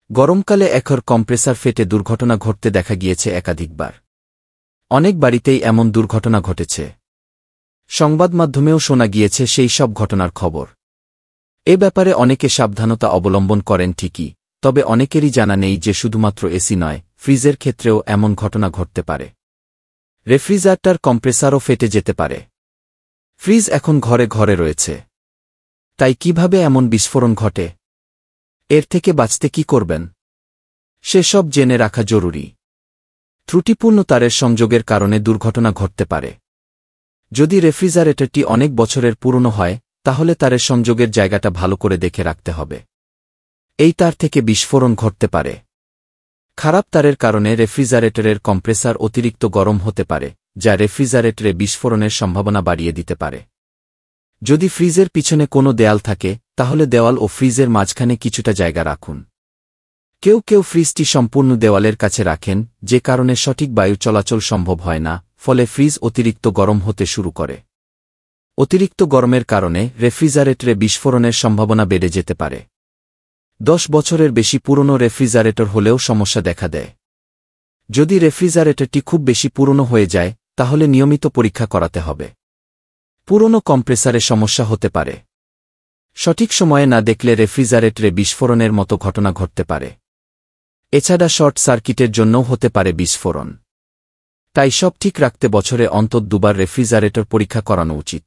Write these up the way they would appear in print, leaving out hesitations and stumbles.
গরমকালে air compressor ফেটে দুর্ঘটনা ঘটতে দেখা গিয়েছে একাধিকবার। অনেক বাড়িতেই এমন দুর্ঘটনা ঘটেছে। সংবাদমাধ্যমেও শোনা গিয়েছে সেই সব ঘটনার খবর। এ ব্যাপারে অনেকে সাবধানতা অবলম্বন করেন ঠিকই, তবে অনেকেরই জানা নেই যে শুধুমাত্র এসি নয়, ফ্রিজের ক্ষেত্রেও এমন ঘটনা ঘটতে পারে। রেফ্রিজারেটর কম্প্রেসারও ফেটে যেতে পারে। ফ্রিজ এখন ঘরে ঘরে রয়েছে। তাই কিভাবে এমন বিস্ফোরণ ঘটে? এর থেকে বাঁচতে কি করবেন? সেসব জেনে রাখা জরুরি। ত্রুটিপূর্ণ তারের সংযোগের কারণে দুর্ঘটনা ঘটতে পারে। যদি রেফ্রিজারেটরটি অনেক বছরের পুরনো হয়, তাহলে তারের সংযোগের জায়গাটা ভালো করে দেখে রাখতে হবে। এই তার থেকে বিস্ফোরণ ঘটতে পারে। খারাপ তারের কারণে রেফ্রিজারেটরের কম্প্রেসার অতিরিক্ত গরম হতে পারে, যা রেফ্রিজারেটরে বিস্ফোরণের সম্ভাবনা বাড়িয়ে দিতে পারে। যদি ফ্রিজের পিছনে কোনো দেয়াল থাকে, তাহলে দেওয়াল ও ফ্রিজের মাঝখানে কিছুটা জায়গা রাখুন। কেউ কেউ ফ্রিজটি সম্পূর্ণ দেওয়ালের কাছে রাখেন, যে কারণে সঠিক বায়ু চলাচল সম্ভব হয় না, ফলে ফ্রিজ অতিরিক্ত গরম হতে শুরু করে। অতিরিক্ত গরমের কারণে রেফ্রিজারেটরে বিস্ফোরণের সম্ভাবনা বেড়ে যেতে পারে। 10 বছরের বেশি পুরনো রেফ্রিজারেটর হলেও সমস্যা দেখা দেয়। যদি রেফ্রিজারেটরটি খুব বেশি পুরনো হয়ে যায়, তাহলে নিয়মিত পরীক্ষা করাতে হবে। পুরনো কম্প্রেসারে সমস্যা হতে পারে। সঠিক সময়ে না দেখলে রেফ্রিজারেটরে বিস্ফোরণের মতো ঘটনা ঘটতে পারে। এছাড়া শর্ট সার্কিটের জন্যও হতে পারে বিস্ফোরণ। তাই সব ঠিক রাখতে বছরে অন্তত 2 বার রেফ্রিজারেটর পরীক্ষা করানো উচিত।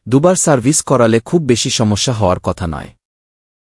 2 বার সার্ভিস করালে খুব বেশি সমস্যা হওয়ার কথা নয়।